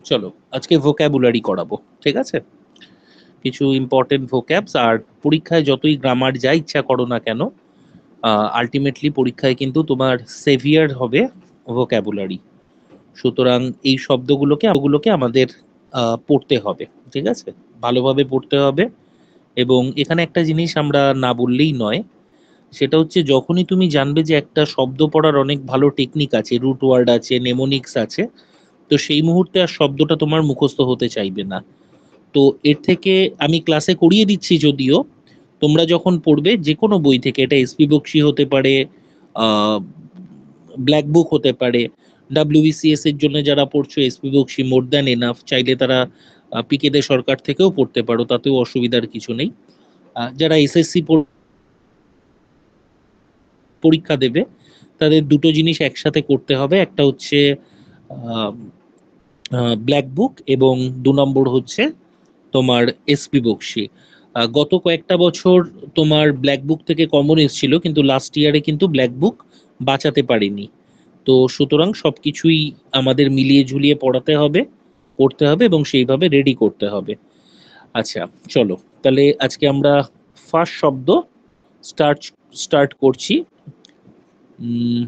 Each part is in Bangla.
চলো আজকে ভোক্যাবুলারি করাবো, ঠিক আছে? কিছু ইম্পর্টেন্ট ভোক্যাবস। আর পরীক্ষায় যতই গ্রামার যা ইচ্ছা করো না কেন, আলটিমেটলি পরীক্ষায় কিন্তু তোমার সেভিয়ার হবে ভোক্যাবুলারি। সুতরাং এই শব্দগুলোকে আমাদের পড়তে হবে, ঠিক আছে? ভালোভাবে পড়তে হবে। এবং এখানে একটা জিনিস আমরা না বললেই নয়, সেটা হচ্ছে যখনই তুমি জানবে যে একটা শব্দ পড়ার অনেক ভালো টেকনিক আছে, রুট ওয়ার্ড আছে, নেমোনিক্স আছে, তো সেই মুহূর্তে আর শব্দটা তোমার মুখস্থ হতে চাইবে না। তো এর থেকে আমি ক্লাসে করিয়ে দিচ্ছি যদিও, তোমরা যখন পড়বে যে কোনো বই থেকে, এটা এসপি বক্সি হতে পারে, ব্ল্যাক বুক হতে পারে, ডাব্লিউবিসিএস এর জন্য যারা পড়ছো SP Bakshi more than enough, চাইলে তারা পিকে দে সরকার থেকেও পড়তে পারো, তাতেও অসুবিধার কিছু নেই। যারা এসএসসি পরীক্ষা দেবে তাদের দুটো জিনিস একসাথে করতে হবে, একটা হচ্ছে ব্ল্যাক বুক, এবং 2 নম্বর হচ্ছে তোমার এসপি বক্সি। গত কয়েকটা বছর তোমার ব্ল্যাক বুক থেকে কমন এসেছিল, কিন্তু লাস্ট ইয়ারে কিন্তু ব্ল্যাক বুক বাঁচাতে পারিনি। তো সুতরাং সবকিছুই আমাদের মিলিয়ে ঝুলিয়ে পড়াতে হবে, করতে হবে এবং সেইভাবে রেডি করতে হবে। আচ্ছা, চলো তাহলে আজকে আমরা ফার্স্ট শব্দ স্টার্ট স্টার্ট করছি। উম,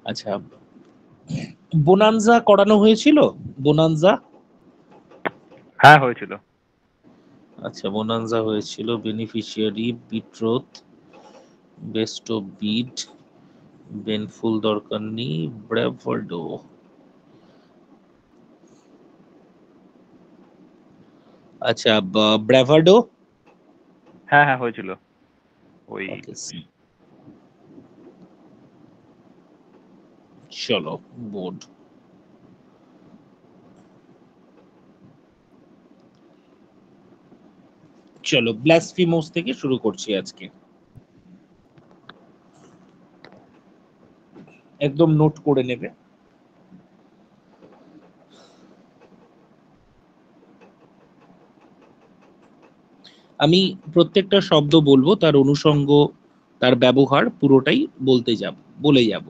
আচ্ছা, বোনানজা করানো হয়েছিল? বোনানজা? হ্যাঁ, হয়েছিল। আচ্ছা, বোনানজা হয়েছিল। বেনিফিশিয়ারি বিট্রোথ, বেস্ট অফ বিট, বেনফুল দরকার নেই, ব্র্যাভার্ডো। আচ্ছা, ব্র্যাভার্ডো। হ্যাঁ, হ্যাঁ, হয়েছিল। ওই ওকে, চলো বোর্ড। চলো ব্লাসফিমোস থেকে শুরু করছি আজকে। একদম নোট করে নেবে। আমি প্রত্যেকটা শব্দ বলবো, তার অনুষঙ্গ, তার ব্যবহার পুরোটাই বলে যাব।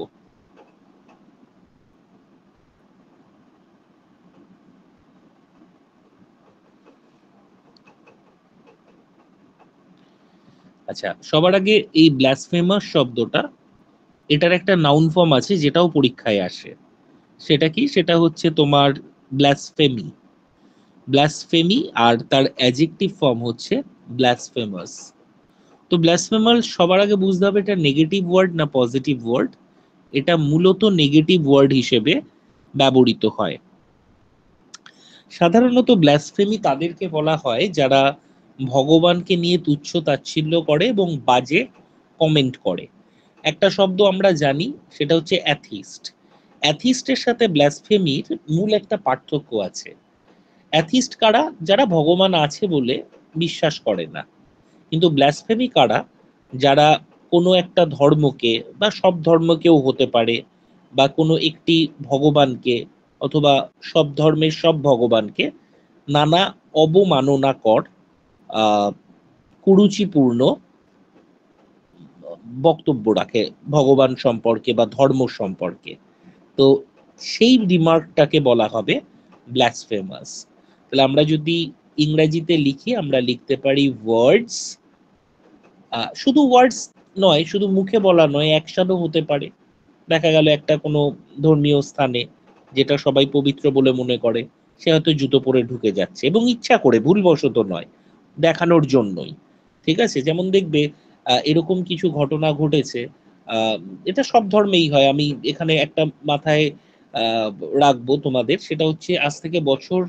আচ্ছা, সবার আগে এই ব্লাসফেমাস শব্দটা, এটার একটা নাউন ফর্ম আছে যেটাও পরীক্ষায় আসে। সেটা কি? সেটা হচ্ছে তোমার ব্লাসফেমি। ব্লাসফেমি, আর তার অ্যাডজেক্টিভ ফর্ম হচ্ছে ব্লাসফেমাস। তো ব্লাসফেমাস সবার আগে বুঝতে হবে এটা নেগেটিভ ওয়ার্ড না পজিটিভ ওয়ার্ড। এটা মূলত নেগেটিভ ওয়ার্ড হিসেবে ব্যবহৃত হয়। সাধারণত ব্লাসফেমি তাদেরকে বলা হয় যারা ভগবানকে নিয়ে তুচ্ছ তাচ্ছিল্য করে এবং বাজে কমেন্ট করে। একটা শব্দ আমরা জানি, সেটা হচ্ছে অ্যাথিস্ট। অ্যাথিস্টের সাথে ব্লাসফেমির মূল একটা পার্থক্য আছে। অ্যাথিস্ট কারা? যারা ভগবান আছে বলে বিশ্বাস করে না। কিন্তু ব্লাসফেমি কারা? যারা কোনো একটা ধর্মকে, বা সব ধর্মকেও হতে পারে, বা কোনো একটি ভগবানকে, অথবা সব ধর্মের সব ভগবানকে নানা অবমাননাকর, আহ কুরুচিপূর্ণ বক্তব্য রাখে ভগবান সম্পর্কে বা ধর্ম সম্পর্কে। তো সেই রিমার্কটাকে বলা হবে ব্লাসফেমাস। তাহলে আমরা যদি ইংরেজিতে লিখি, আমরা লিখতে পারি ওয়ার্ডস। শুধু ওয়ার্ডস নয়, শুধু মুখে বলা নয়, অ্যাকশনও হতে পারে। দেখা গেল একটা কোনো ধর্মীয় স্থানে, যেটা সবাই পবিত্র বলে মনে করে, সে হয়তো জুতো পরে ঢুকে যাচ্ছে, এবং ইচ্ছা করে, ভুলবশত নয়, দেখানোর জন্যই। ঠিক আছে? যেমন দেখবে এরকম কিছু ঘটনা ঘটেছে। আহ, এটা সব ধর্মেই হয়। আমি এখানে একটা মাথায় আহ, রাখবো তোমাদের, সেটা হচ্ছে আজ থেকে বছর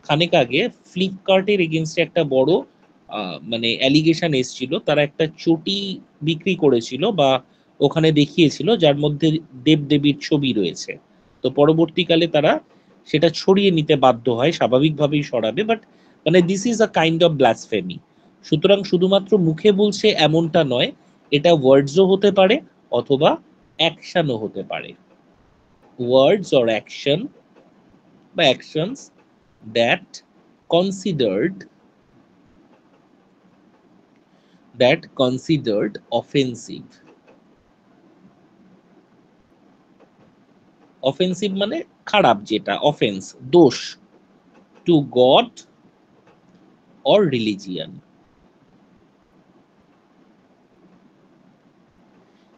খানেক আগে ফ্লিপকার্টের এগেনস্টে একটা বড় মানে অ্যালিগেশন এসেছিল। তারা একটা চটি বিক্রি করেছিল, বা ওখানে দেখিয়েছিল, যার মধ্যে দেবদেবীর ছবি রয়েছে। তো পরবর্তীকালে তারা সেটা ছড়িয়ে নিতে বাধ্য হয়, স্বাভাবিকভাবেই সরাবে, বাট মানে this is a kind of blasphemy. সুতরাং শুধুমাত্র মুখে বলছে এমনটা নয়, এটা ওয়ার্ডসও হতে পারে, অথবা অ্যাকশনও হতে পারে। ওয়ার্ডস অর অ্যাকশন বা actions that considered offensive. Offensive মানে খারাপ যেটা অফেন্স দোষ টু গড অর রিলিজিয়ান।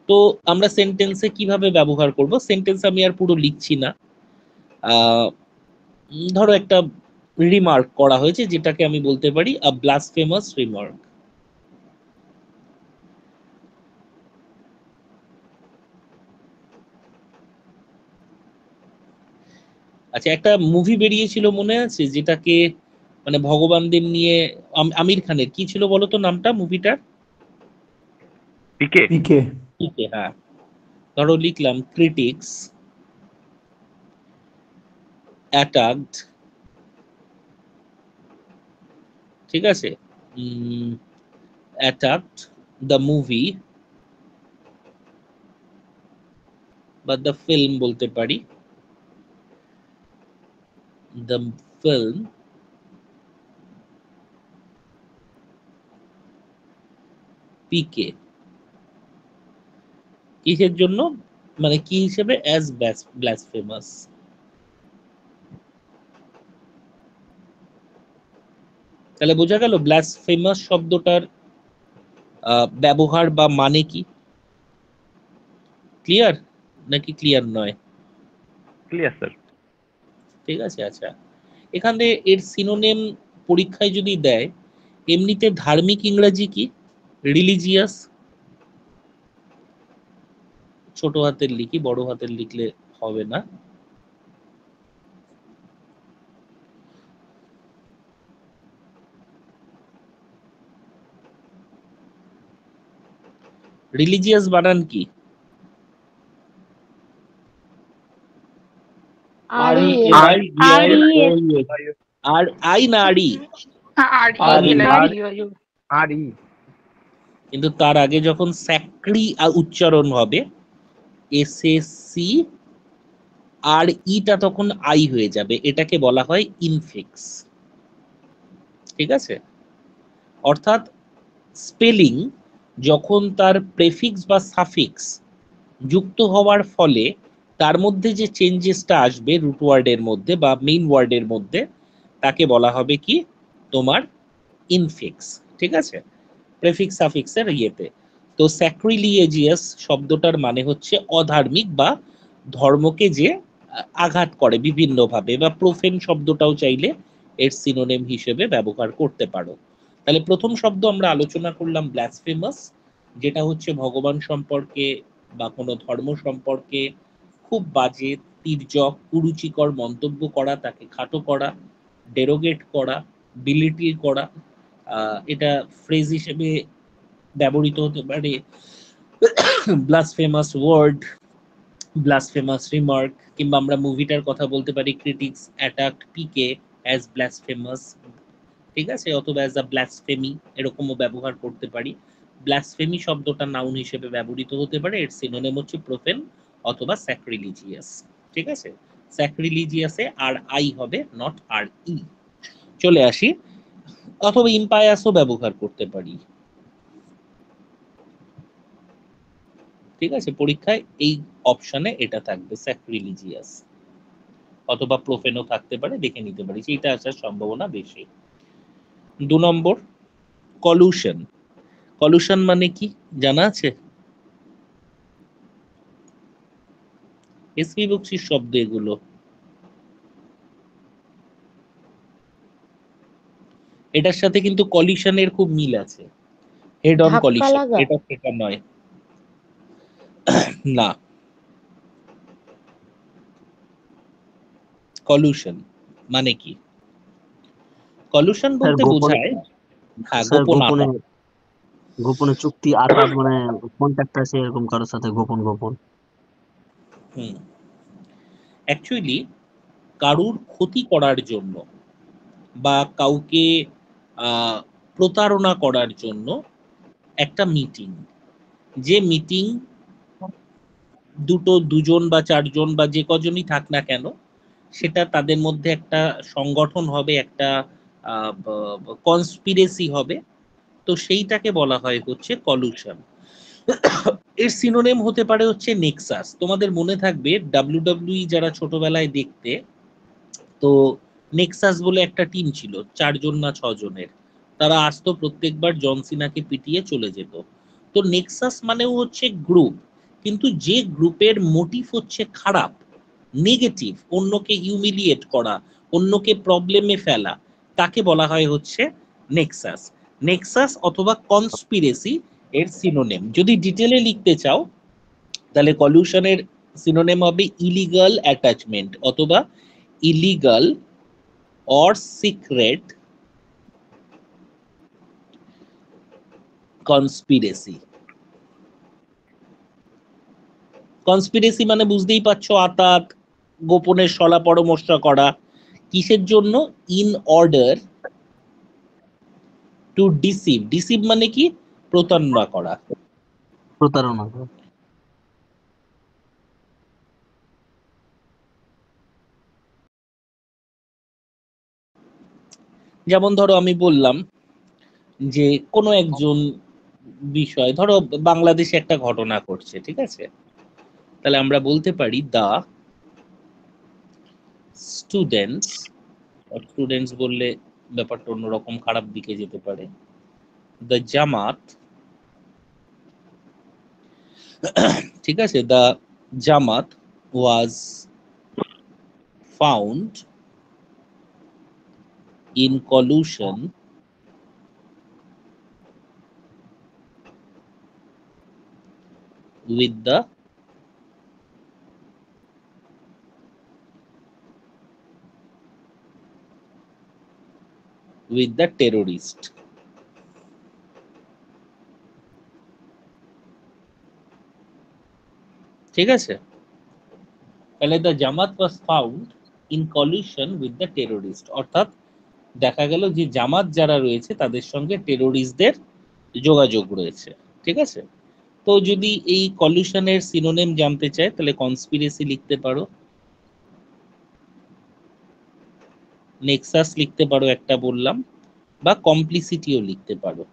তো আমরা সেন্টেন্সে কিভাবে ব্যবহার করব, সেন্টেন্স আমি আর পুরো লিখছি না। ধরো একটা রিমার্ক করা হয়েছে যেটাকে আমি বলতে পারি আ ব্লাসফেমাস রিমার্ক। আচ্ছা, একটা মুভি বেরিয়েছিল মনে আছে যেটাকে মানে ভগবানদের নিয়ে, আমির খানের, কি ছিল বলো তো নামটা মুভিটার? পিকে। পিকে। পিকে, হ্যাঁ। ধরো লিখলাম ক্রিটিক্স অ্যাটাকড, ঠিক আছে, অ্যাটাকড দ্য মুভি বা দ্য ফিল্ম বলতে পারি, দ্য ফিল্ম পিকে। কিসের জন্য, মানে কি হিসেবে? As blasphemous. তাহলে বোঝা গেল ব্লাসফেমাস শব্দটার ব্যবহার বা মানে কি। ক্লিয়ার নাকি ক্লিয়ার নয়? Clear sir. ঠিক আছে। আচ্ছা, এখানে এর সিনোনিম পরীক্ষায় যদি দেয়, এমনিতে ধার্মিক ইংরেজি কি? রিলিজিয়াস। ছোট হাতের লিখি, বড় হাতের লিখলে হবে না। রিলিজিয়াস বানান কি? আর আই না আড়ি? কিন্তু তার আগে যখন স্যাক্রি উচ্চারণ হবে, এসএসসি আর ইটা তখন আই হয়ে যাবে, এটাকে বলা হয় ইনফিক্স। ঠিক আছে, অর্থাৎ স্পেলিং যখন তার প্রেফিক্স বা সাফিক্স যুক্ত হওয়ার ফলে তার মধ্যে যে চেঞ্জেসটা আসবে রুট ওয়ার্ডের মধ্যে বা মেইন ওয়ার্ডের মধ্যে, তাকে বলা হবে কি তোমার ইনফিক্স। ঠিক আছে, প্রেফিক্স সাফিক্সের ইয়েতে। তো স্যাক্রিলিজিয়াস শব্দটার মানে হচ্ছে অধার্মিক বা ধর্মকে যে আঘাত করে বিভিন্নভাবে, বা প্রোফেন শব্দটাও চাইলে এর সিনোনিম হিসেবে ব্যবহার করতে পারো। তাহলে প্রথম শব্দ আমরা আলোচনা করলাম ব্লাসফেমাস, যেটা হচ্ছে ভগবান সম্পর্কে বা কোনো ধর্ম সম্পর্কে খুব বাজে, তির্যক, কুরুচিকর মন্তব্য করা, তাকে খাটো করা, ডেরোগেট করা, বিলিটিল করা। এটা ফ্রেজ হিসেবে ব্যবহৃত হতে পারে ব্লাসফেমাস ওয়ার্ড, ব্লাসফেমাস রিমার্ক, কিংবা আমরা মুভিটার কথা বলতে পারি ক্রিটিক্স অ্যাটাকড পিকে অ্যাজ ব্লাসফেমাস। ঠিক আছে, অথবা অ্যাজ আ ব্লাসফেমি এরকমও ব্যবহার করতে পারি। ব্লাসফেমি শব্দটা নাউন হিসেবে ব্যবহৃত হতে পারে, এর সিনোনিম হচ্ছে প্রোফেন অথবা স্যাক্রিলিজিয়াস। ঠিক আছে, স্যাক্রিলিজিয়াসে আর আই হবে, নট আর ই। চলে আসি, অথবা ইম্পায়াসও ব্যবহার করতে পারি। ঠিক আছে, পরীক্ষায় এই অপশনে এটা থাকবে স্যাক্রিলিজিয়াস, অথবা প্রোফেনও থাকতে পারে, দেখে নিতে পারি, এটা আসার সম্ভাবনা বেশি। 2 নম্বর কলুশন। কলুশন মানে কি জানা আছে? এসপি বক্সির শব্দ এগুলো। এটার সাথে কিন্তু কলিশনের খুব মিল আছে, হেড অন কলিশন, এটা সেটা নয়। না, কলুশন মানে কি? কলুশন বলতে বোঝায় গোপনে গোপনে চুক্তি আঘাত, মানে কন্ট্যাক্ট আছে এরকম কারোর সাথে গোপন। অ্যাকচুয়ালি কারুর ক্ষতি করার জন্য বা কাউকে প্রতারণা করার জন্য একটা মিটিং, যে মিটিং দুজন বা চারজন বা যে কজনই থাক না কেন, সেটা তাদের মধ্যে একটা সংগঠন হবে, একটা কনস্পিরেসি হবে, তো সেইটাকে বলা হয় হচ্ছে কলুশন। এর সিনোনিম হতে পারে হচ্ছে নেক্সাস। তোমাদের মনে থাকবে ডাব্লিউডাব্লিউই যারা ছোটবেলায় দেখতে, তো নেক্সাস বলে একটা টিম ছিল 4 জন না 6 জনের, তারা আসতো প্রত্যেকবার জন সিনাকে পিটিয়ে চলে যেত। তো নেক্সাস মানেও হচ্ছে গ্রুপ, কিন্তু যে গ্রুপের মোটিভ হচ্ছে খারাপ, নেগেটিভ, অন্যকে ইউমিলিয়েট করা, অন্যকে প্রবলেমে ফেলা, তাকে বলা হয় হচ্ছে নেক্সাস। নেক্সাস অথবা কনস্পিরেসি এর সিনোনিম। যদি ডিটেলে লিখতে চাও তাহলে কলিউশনের সিনোনিম হবে ইলিগাল অ্যাটাচমেন্ট অথবা illegal or secret conspiracy. Conspiracy মানে বুঝতেই পারছো, আতাত, গোপনে সলা পরামর্শ করা। কিসের জন্য? In order to deceive. Deceive মানে কি? প্রতারণা করা। প্রতারণা। যেমন ধরো আমি বললাম যে কোনো একজন বিষয়, ধরো বাংলাদেশে একটা ঘটনা ঘটছে, ঠিক আছে, তাহলে আমরা বলতে পারি দা স্টুডেন্টস, স্টুডেন্টস বললে ব্যাপারটা অন্যরকম খারাপ দিকে যেতে পারে। দ্য জামাত, ঠিক আছে, the Jamaat was found in collision with the terrorist। ঠিক আছে, তাহলে the Jamaat was found in collision with the terrorist, অর্থাৎ দেখা গেল যে জামাত যারা রয়েছে তাদের সঙ্গে টেরোরিস্টদের যোগাযোগ রয়েছে। ঠিক আছে, তো যদি এই কলিউশনের সিনোনিম জানতে চায় তাহলে কনস্পিরেসি লিখতে পারো, নেক্সাস লিখতে পারো একটা বললাম, বা কমপ্লিসিটিও লিখতে পারো।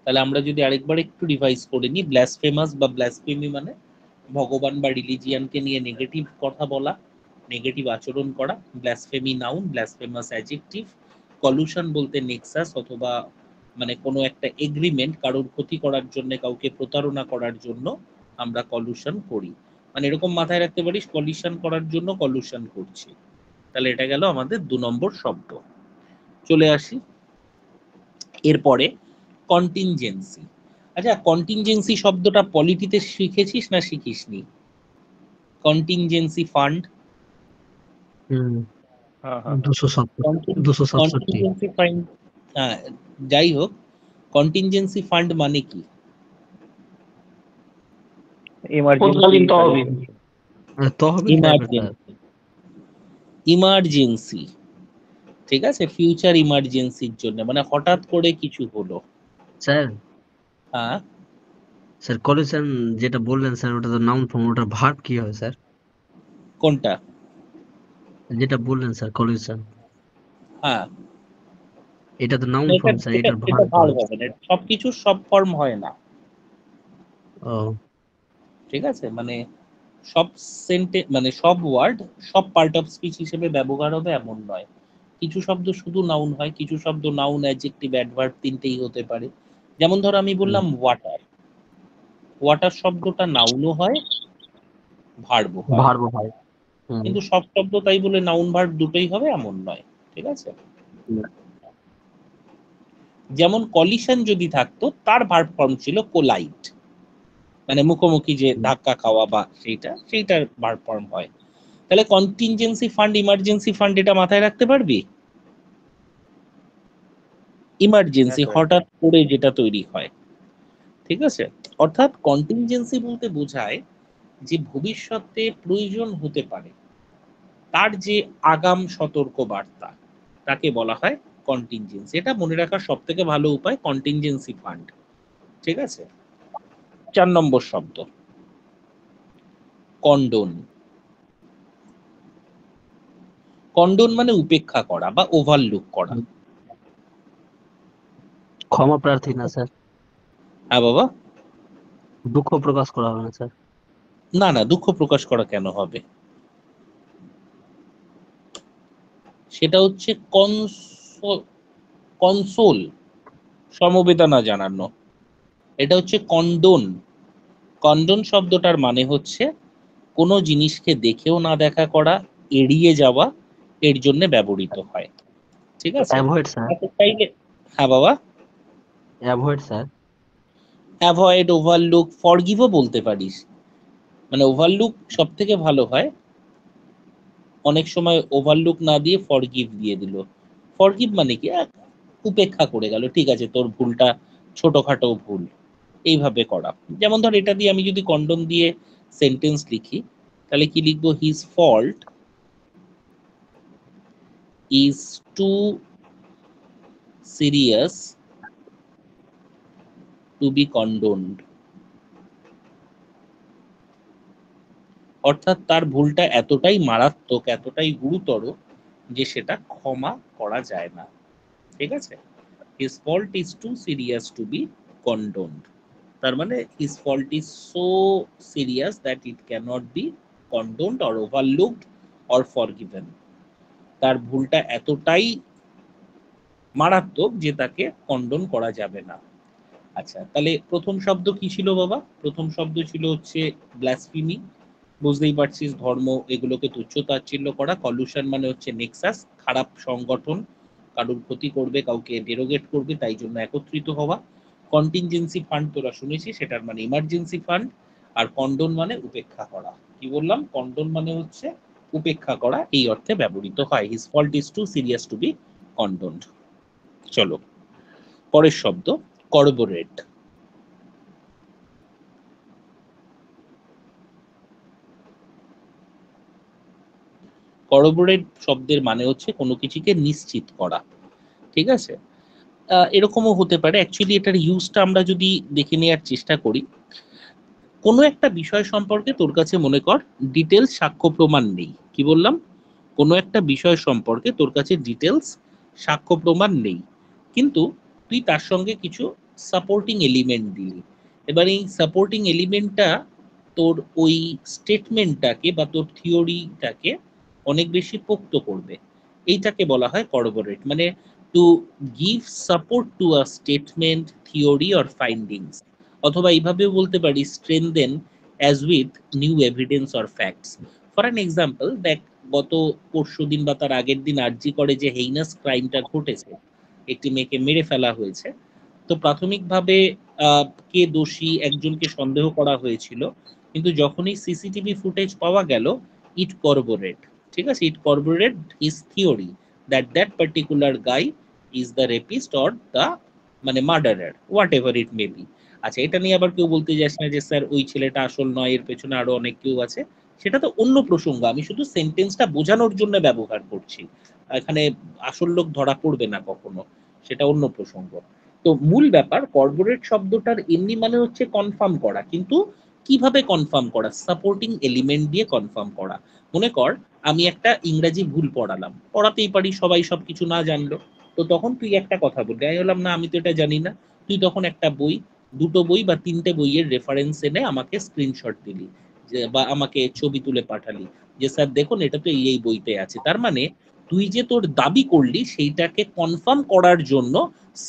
তাহলে আমরা যদি আরেকবার একটু রিভাইজ করে নিই, ব্লাসফেমাস বা ব্লাসফেমি মানে ভগবান বা রিলিজিয়ানকে নিয়ে নেগেটিভ কথা বলা, নেগেটিভ আচরণ করা। Blasphemy noun, blasphemous adjective. Collusion বলতে নেক্সাস অথবা মানে কোনো একটা এগ্রিমেন্ট, কারোর ক্ষতি করার জন্য, কাউকে প্রতারণা করার জন্য আমরা কলিউশন করি, মানে এরকম মাথায় রাখতে পারিস কলিউশন করার জন্য কলিউশন করছি। তাহলে এটা গেল আমাদের 2 নম্বর শব্দ। চলে আসি এরপরে কন্টিনজেন্সি। আচ্ছা, কন্টিনজেন্সি শব্দটা পলিটিতে শিখেছিস না শিখিসনি? কন্টিনজেন্সি ফান্ড, হুম, হ্যাঁ হ্যাঁ 267। কন্টিনজেন্সি ফান্ড, হ্যাঁ, যাই হোক, কন্টিনজেন্সি ফান্ড মানে কি? ইমার্জেন্সি তহবিল টাইপের স্যার। ইমার্জেন্সি, ইমার্জেন্সি, ঠিক আছে, ফিউচার ইমার্জেন্সির জন্য, মানে হঠাৎ করে কিছু হলো। স্যার হ্যাঁ, স্যার কলিউশন যেটা বললেন স্যার, ওটা তো নাউন ফর্ম, ওটার ভার্ব কি হয় স্যার? কোনটা? যেটা বললেন স্যার কলিউশন, হ্যাঁ, এটা তো নাউন এটা ফর্ম স্যার, এটা এটার এটা ভার্ব ভার্ব হয়। হবে না, সবকিছু সব ফর্ম হয় না। ও ঠিক আছে, মানে সব মানে সব ওয়ার্ড সব পার্ট অফ স্পিচ হিসেবে ব্যবহার হবে এমন নয়। কিছু শব্দ শুধু নাউন হয়, কিছু শব্দ নাউন, অ্যাডজেক্টিভ, অ্যাডভার্ব তিনটেই হতে পারে। যেমন ধরো আমি বললাম ওয়াটার, ওয়াটার শব্দটা নাউনও হয়, ভার্বও হয়, ভার্ব হয়। হুম। কিন্তু সব শব্দ তাই বলে নাউন ভার্ব দুটোই হবে এমন নয়। ঠিক আছে, যেমন কলিশন যদি থাকতো তার ভার্ব ফর্ম ছিল কোলাইড, মানে মুখোমুখি যে ধাক্কা খাওয়া বা সেইটার ভার্ব ফর্ম হয়। তাহলে কন্টিনজেন্সি ফান্ড, ইমার্জেন্সি ফান্ড, এটা মাথায় রাখতে পারবি? ইমার্জেন্সি হ্যাঁ হঠাৎ করে যেটা তৈরি হয়। ঠিক আছে, অর্থাৎ কন্টিনজেন্সি বলতে বোঝায় যে ভবিষ্যতে প্রয়োজন হতে পারে, তার যে আগাম সতর্ক বার্তা, তাকে বলা হয় কন্টিনজেন্সি। এটা মনে রাখার সব থেকে ভালো উপায় কন্টিনজেন্সি ফান্ড। ঠিক আছে, 4 নম্বর শব্দ কন্ডোন। কন্ডোন মানে উপেক্ষা করা বা ওভারলুক করা। ক্ষমা প্রার্থী না স্যার, হ্যাঁ বাবা, দুঃখ প্রকাশ করা হবে না স্যার। না না, দুঃখ প্রকাশ করা কেন হবে? সেটা হচ্ছে কনসোল, সমবেদনা জানানো। এটা হচ্ছে কন্ডোন। কন্ডোন শব্দটার মানে হচ্ছে কোনো জিনিসকে দেখেও না দেখা করা, এড়িয়ে যাওয়া, এর জন্য ব্যবহৃত হয়। ঠিক আছে? অ্যাভয়েড স্যার, আচ্ছা, চাইলে হ্যাঁ বাবা, অ্যাভয়েড স্যার। অ্যাভয়েড, ওভারলুক, ফরগিভও বলতে পারিস। মানে ওভারলুক সব থেকে ভালো হয়, অনেক সময় ওভারলুক না দিয়ে ফরগিভ দিয়ে দিল। ফরগিভ মানে কি, উপেক্ষা করে গেল, ঠিক আছে তোর ভুলটা ছোটখাটো ভুল, এইভাবে করা। যেমন ধর এটা দিয়ে আমি যদি কন্ডোম দিয়ে সেন্টেন্স লিখি, তাহলে কি লিখবো? His fault is too serious to be condoned. অর্থাৎ তার ভুলটা এতটাই মারাত্মক, এতটাই গুরুতর যে সেটা ক্ষমা করা যায় না। ঠিক আছে? His fault is too serious to be condoned. তার মানে his fault is so serious that it cannot be condoned or overlooked or forgiven. তার ভুলটা এতটাই মারাত্মক যে তাকে কন্ডোন করা যাবে না। আচ্ছা, তাহলে প্রথম শব্দ কি ছিল বাবা? প্রথম শব্দ ছিল হচ্ছে ব্লাসফেমি। বুঝতেই পারছিস, ধর্ম এগুলোকে তুচ্ছ-তাচ্ছিল্য করা। কলুশন মানে হচ্ছে নেক্সাস, খারাপ সংগঠন, কারোর ক্ষতি করবে, কাউকে ডেরোগেট করবে, তাই জন্য একত্রিত হওয়া। কন্টিনজেন্সি ফান্ড তোরা শুনেছিস, সেটার মানে ইমার্জেন্সি ফান্ড। আর কন্ডোন মানে উপেক্ষা করা। কি বললাম? কন্ডোন মানে হচ্ছে উপেক্ষা করা, এই অর্থে ব্যবহৃত হয়। His fault is too serious to be condoned. চলো পরের শব্দ, কর্বোরেট। কর্বোরেট শব্দের মানে হচ্ছে কোনো কিছুকে নিশ্চিত করা। ঠিক আছে? এরকমও হতে পারে, অ্যাকচুয়ালি এটার ইউজটা আমরা যদি দেখে নেওয়ার চেষ্টা করি, কোনো একটা বিষয় সম্পর্কে তোর কাছে মনে কর ডিটেলস সাক্ষ্য প্রমাণ নেই। কি বললাম? কোনো একটা বিষয় সম্পর্কে তোর কাছে ডিটেলস সাক্ষ্য প্রমাণ নেই, কিন্তু তুই তার সঙ্গে কিছু সাপোর্টিং এলিমেন্ট দিলি। এবার এই সাপোর্টিং এলিমেন্টটা তোর ওই স্টেটমেন্টটাকে বা তোর থিওরিটাকে অনেক বেশি পোক্ত করবে। এইটাকে বলা হয় কর্বোরেট। মানে to give support to a statement, theory or findings. অথবা এইভাবেও বলতে পারি strengthen as with new evidence or facts. For an example, দেখ গত পরশু দিন বা তার আগের দিন আরজি করে যে হেইনাস ক্রাইমটা ঘটেছে, একটি মেয়েকে মেরে ফেলা হয়েছে। তো প্রাথমিকভাবে কে দোষী, একজনকে সন্দেহ করা হয়েছিল, কিন্তু যখনই সিসিটিভি ফুটেজ পাওয়া গেল, ইট কর্বোরেট, ঠিক আছে, it corroborate his theory that that particular guy is the rapist or the মানে murderer, whatever it may be. আচ্ছা, এটা নিয়ে আবার কেউ বলতে যাস না যে স্যার ওই ছেলেটা আসল নয়, এর পেছনে আরো অনেক কেউ আছে। সেটা তো অন্য প্রসঙ্গ, আমি শুধু সেন্টেন্সটা বোঝানোর জন্য ব্যবহার করছি। এখানে আসল লোক ধরা পড়বে না কখনো, সেটা অন্য প্রসঙ্গ। তো মূল ব্যাপার, কর্পোরেট শব্দটার এমনি মানে হচ্ছে কনফার্ম করা, কিন্তু কিভাবে কনফার্ম করা? সাপোর্টিং এলিমেন্ট দিয়ে কনফার্ম করা। মনে কর আমি একটা ইংরেজি ভুল পড়ালাম, পড়াতেই পারি, সবাই সবকিছু না জানলো। তো তখন তুই একটা কথা বলবি, আমি বললাম না আমি তো এটা জানি না। তুই তখন একটা বই, দুটো বই বা তিনটে বইয়ের রেফারেন্স এনে আমাকে স্ক্রিনশট দিলি, যে বা আমাকে ছবি তুলে পাঠালি, যে স্যার দেখুন এটা তো এই বইতে আছে। তার মানে তুই যে তোর দাবি করলি সেইটাকে কনফার্ম করার জন্য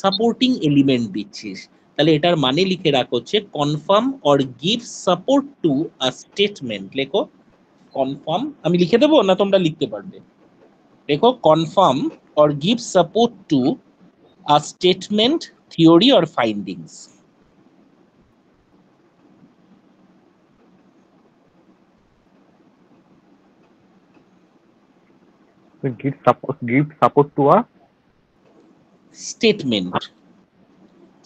সাপোর্টিং এলিমেন্ট দিচ্ছিস। তাহলে এটার মানে লিখে রাখ হচ্ছে confirm or give support to a statement. লেখো কনফার্ম, আমি লিখে দেবো না তোমরা লিখতে পারবে? লেখো confirm or give support to a statement, theory or findings. Give support to a statement,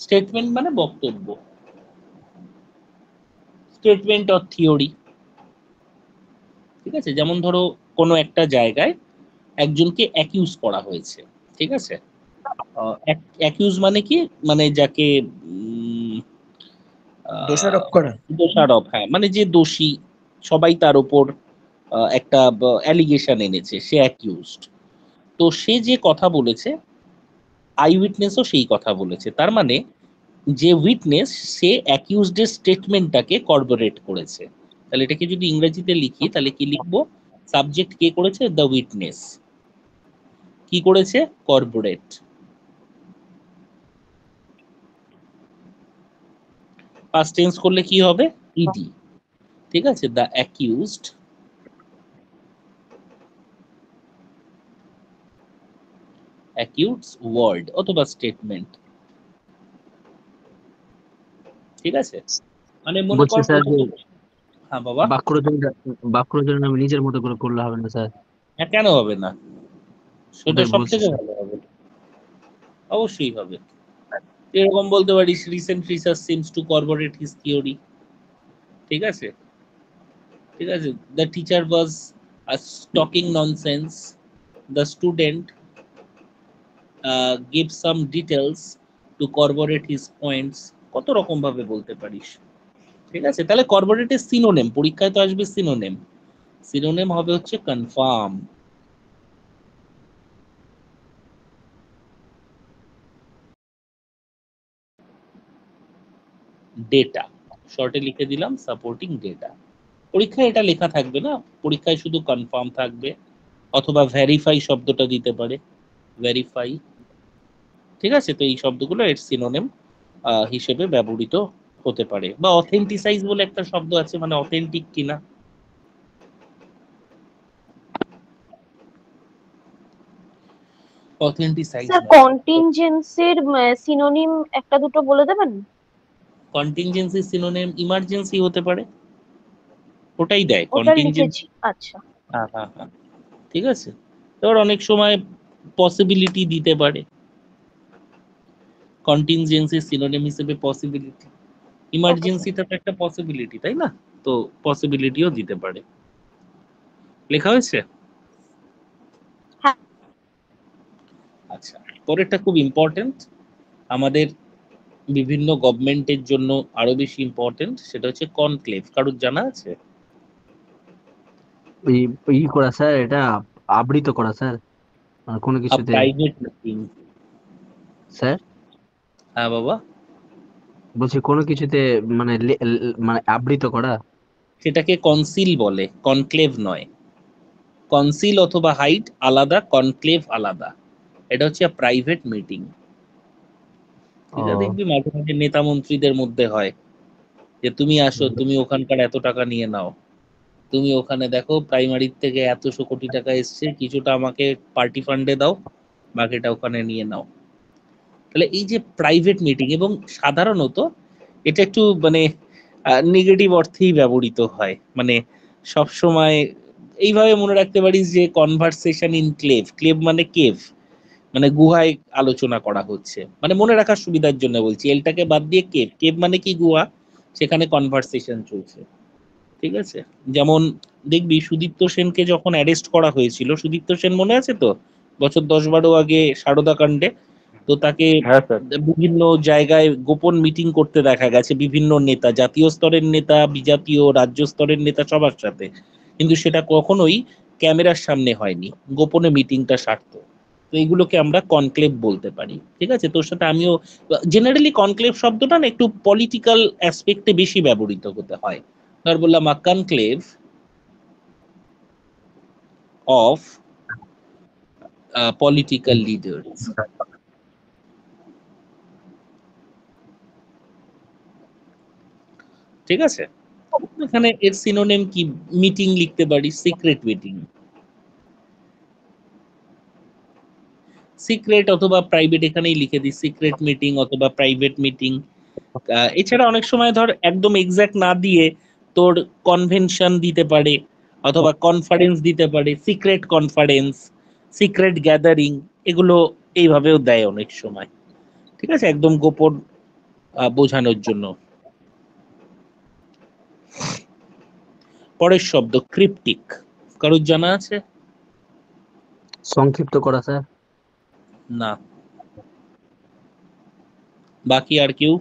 statement মানে বক্তব্য, স্টেটমেন্ট অর থিওরি। ঠিক আছে? যেমন ধরো কোনো একটা জায়গায় একজনকে অ্যাকিউজ করা হয়েছে, ঠিক আছে? অ্যাকিউজ মানে কি, মানে যাকে দোষারোপ করা। দোষারোপ, হ্যাঁ, মানে যে দোষী, সবাই তার উপর একটা অ্যালিগেশন এনেছে, সে অ্যাকিউজড। তো সে যে কথা বলেছে আই উইটনেসও সেই কথা বলেছে। তার মানে যে উইটনেস সে অ্যাকিউজডের স্টেটমেন্টটাকে কর্বোরেট করেছে। তাহলে এটাকে যদি ইংরেজিতে লিখি তাহলে কি লিখবো? সাবজেক্ট কে করেছে? The witness. কি করেছে? কর্বোরেট। পাস্ট টেন্স করলে কি হবে? ইডি। ঠিক আছে, দ্য অ্যাকিউজড ওয়ার্ড অথবা স্টেটমেন্ট। ঠিক আছে, মানে মনে বলছি কর স্যার যে প্রথমে, হ্যাঁ বাবা, বাক্য রচনা, বাক্য রচনা আমি নিজের মতো করে করলে হবে না স্যার? হ্যাঁ কেন হবে না? সেটা ওটাই সব বলছি থেকে স্যার। ভালো হবে, অবশ্যই হবে। এরকম বলতে পারিস recent research seems to corporate his theory. ঠিক আছে, ঠিক আছে, the teacher was talking nonsense, the student give some details two corporate his points. কত রকম ভাবে বলতে পারিস। ঠিক আছে, তাহলে কর্পোরেটের সিনোনেম পরীক্ষায় তো আসবে, সিনোনেম। সিনোনেম হবে হচ্ছে কনফার্ম, ডেটা। শর্টে লিখে দিলাম সাপোর্টিং ডেটা। পরীক্ষায় এটা লেখা থাকবে না, পরীক্ষায় শুধু কনফার্ম থাকবে, অথবা ভেরিফাই শব্দটা দিতে পারে, ভেরিফাই। ঠিক আছে, তো এই শব্দগুলো এর সিনোনিম হিসেবে ব্যবহৃত হতে পারে। বা অথেন্টিসাইজ বলে একটা শব্দ আছে, মানে অথেন্টিক কিনা। অথেন্টিসাইজ স্যার নয়, কন্টিনজেন্সির সিনোনিম একটা দুটো বলে দেবেন? কন্টিনজেন্সি সিনোনিম ইমার্জেন্সি হতে পারে, ওটাই দেয় ওটা কন্টিনজেন্সি। লিখেছি, আচ্ছা। হ্যাঁ হ্যাঁ হ্যাঁ, ঠিক আছে। এবার অনেক সময় পসিবিলিটি দিতে পারে, কন্টিনজেন্সি সিনোনিম হিসেবে পসিবিলিটি। Okay sir. ইমার্জেন্সিটা তো একটা পসিবিলিটি, তাই না? তো পসিবিলিটিও দিতে পারে। লেখা হয়েছে? হ্যাঁ। আচ্ছা, পরেরটা খুব ইম্পর্টেন্ট, আমাদের বিভিন্ন গভর্নমেন্টের জন্য আরো বেশি ইম্পর্টেন্ট, সেটা হচ্ছে কনক্লেভ। কারোর জানা আছে? ই করা স্যার, এটা আবৃত করা স্যার, মানে কোনো আ কিছুতে। Private meeting. স্যার হ্যাঁ বাবা, বলছি কোনো কিছুতে মানে মানে আবৃত করা। সেটাকে কনসিল বলে, কনক্লেভ নয়। কনসিল অথবা হাইট আলাদা, কনক্লেভ আলাদা। এটা হচ্ছে প্রাইভেট মিটিং। এটা ও দেখবি মাঝে মাঝে নেতা মন্ত্রীদের মধ্যে হয়, যে তুমি আসো, তুমি ওখানকার এত টাকা নিয়ে নাও, তুমি ওখানে দেখো প্রাইমারির থেকে এতশো কোটি টাকা এসছে, কিছুটা আমাকে পার্টি ফান্ডে দাও, বাকিটা ওখানে নিয়ে নাও। তাহলে এই যে প্রাইভেট মিটিং, এবং সাধারণত এটা একটু মানে নেগেটিভ অর্থেই ব্যবহৃত হয়, মানে সব সময় এইভাবে মনে রাখতে পারিস যে কনভারসেশন ইন ক্লেভ। ক্লেভ মানে কেভ, মানে গুহায় আলোচনা করা হচ্ছে, মানে মনে রাখার সুবিধার জন্য বলছি, এলটাকে বাদ দিয়ে কেভ। কেভ মানে কি? গুহা, সেখানে কনভারসেশন চলছে। ঠিক আছে, যেমন দেখবি সুদীপ্ত সেনকে যখন অ্যারেস্ট করা হয়েছিল, সুদীপ্ত সেন মনে আছে তো, বছর 10-12 আগে সারদা কাণ্ডে, তো তাকে হ্যাঁ স্যার। বিভিন্ন জায়গায় গোপন মিটিং করতে দেখা গেছে, বিভিন্ন নেতা, জাতীয় স্তরের নেতা, বিজাতীয়, রাজ্য স্তরের নেতা, সবার সাথে। কিন্তু সেটা কখনোই ক্যামেরার সামনে হয়নি, গোপনে মিটিংটা সারতো। তো এইগুলোকে আমরা কনক্লেভ বলতে পারি। ঠিক আছে, তোর সাথে আমিও, জেনারেলি কনক্লেভ শব্দটা না একটু পলিটিক্যাল অ্যাসপেক্টে বেশি ব্যবহৃত হতে হয়। ধর বললাম আ কনক্লেভ অফ পলিটিক্যাল লিডার্স। ঠিক আছে, এখানে এর সিনোনিম কি? মিটিং লিখতে পারি, সিক্রেট মিটিং। সিক্রেট অথবা প্রাইভেট এখানেই লিখে দিই, সিক্রেট মিটিং অথবা প্রাইভেট মিটিং। এছাড়া অনেক সময় ধর একদম এক্সাক্ট না দিয়ে তোর কনভেনশন দিতে পারে, অথবা কনফারেন্স দিতে পারে, সিক্রেট কনফারেন্স, সিক্রেট গ্যাদারিং, এগুলো এইভাবেও দেয় অনেক সময়। ঠিক আছে, একদম গোপন বোঝানোর জন্য। পরের শব্দ ক্রিপ্টিক। কারোর জানা আছে? সংক্ষিপ্ত করা স্যার। না। বাকি আর কেউ?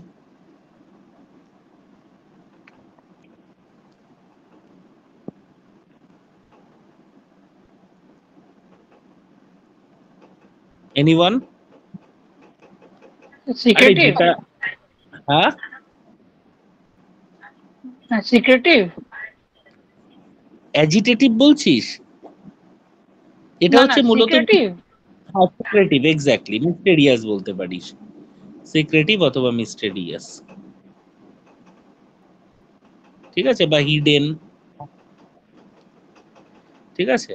এনিওয়ান? আরে সিক্রেটিভ, যেটা, হ্যাঁ সিক্রেটিভ। অ্যাজিটেটিভ বলছিস? এটা না না, হচ্ছে মূলত সিক্রেটিভ। সিক্রেটিভ, এক্স্যাক্টলি, মিস্টেরিয়াস বলতে পারিস, সিক্রেটিভ অথবা মিস্টেরিয়াস, ঠিক আছে, বা হিডেন, ঠিক আছে,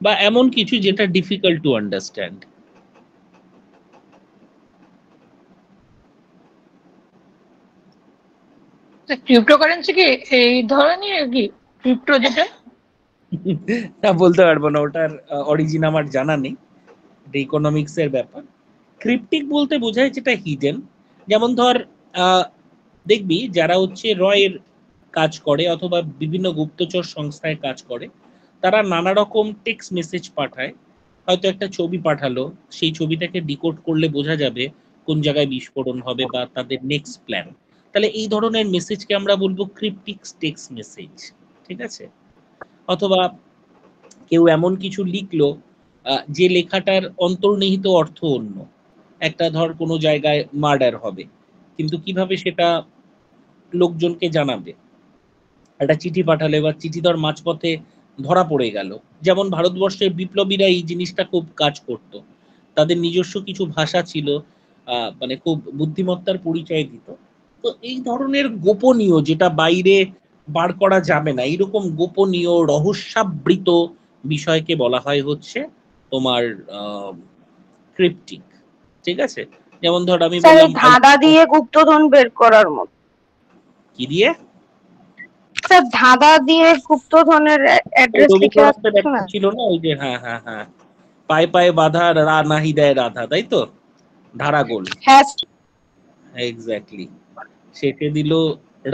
বা এমন কিছু যেটা ডিফিকাল্ট টু আন্ডারস্ট্যান্ড। ক্রিপ্টোকারেন্সি কি এই ধরনের কি? ক্রিপ্টো যেটা তা বলতে পারবো না, ওটার অরিজিন আমার জানা নেই, এটা ইকোনমিক্স এর ব্যাপার। ক্রিপ্টিক বলতে বোঝায় যেটা হিডেন, যেমন ধর দেখবি যারা হচ্ছে রয়ের কাজ করে অথবা বিভিন্ন গুপ্তচর সংস্থায় কাজ করে, তারা নানা রকম টেক্সট মেসেজ পাঠায়, হয়তো একটা ছবি পাঠালো, সেই ছবিটাকে ডিকোড করলে বোঝা যাবে কোন জায়গায় বিস্ফোরণ হবে বা তাদের নেক্সট প্ল্যান। তাহলে এই ধরনের মেসেজকে আমরা বলবো ক্রিপ্টিক টেক্সট মেসেজ, ঠিক আছে। অথবা কেউ এমন কিছু লিখলো যে লেখাটার অন্তর্নিহিত অর্থ অন্য, একটা ধর কোনো জায়গায় মার্ডার হবে, কিন্তু কিভাবে সেটা লোকজনকে জানাবে, একটা চিঠি পাঠালে বা চিঠি ধর মাঝপথে ধরা পড়ে গেল, যেমন ভারতবর্ষের বিপ্লবীরা এই জিনিসটা খুব কাজ করত, তাদের নিজস্ব কিছু ভাষা ছিল, মানে খুব বুদ্ধিমত্তার পরিচয় দিত। তো এই ধরনের গোপনীয়, যেটা বাইরে বার করা যাবে না, এইরকম গোপনীয় রহস্যাবৃত বিষয়কে বলা হয় হচ্ছে তোমার ক্রিপ্টিক, ঠিক আছে। যেমন ধর আমি স্যার বললাম ধাঁধা দিয়ে গুপ্তধন বের করার মতো। কি দিয়ে? স্যার ধাঁধা দিয়ে গুপ্তধনের অ্যাড্রেস লিখে রবীন্দ্রনাথের আসছে একটা না? ছিল না ওই যে, হ্যাঁ হ্যাঁ হ্যাঁ, পায়ে পায়ে বাঁধা রা নাহি দেয় রাধা, তাই তো, ধারাগোল, হ্যাঁ এক্স্যাক্টলি, সেকে দিল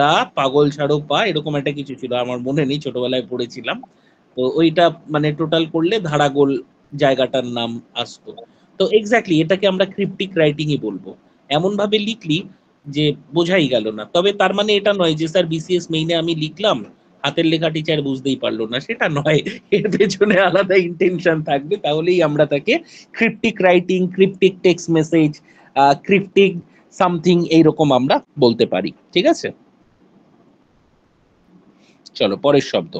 রা পাগল ছাড়ো পা, এরকম একটা কিছু ছিল, আমার মনে নেই, ছোটবেলায় পড়েছিলাম। তো ওইটা মানে টোটাল করলে ধারাগোল জায়গাটার নাম আসতো। তো এক্স্যাক্টলি এটাকে আমরা ক্রিপ্টিক রাইটিংই বলবো। এমন ভাবে লিখলি যে বোঝাই গেল না, তবে তার মানে এটা নয় যে স্যার বিসিএস মেইনে আমি লিখলাম, হাতের লেখা টিচার বুঝতেই পারলো না, সেটা নয়, এর পেছনে আলাদা ইন্টেনশন থাকবে, তাহলেই আমরা তাকে cryptic writing, cryptic text message, cryptic something এইরকম আমরা বলতে পারি, ঠিক আছে। চলো পরের শব্দ।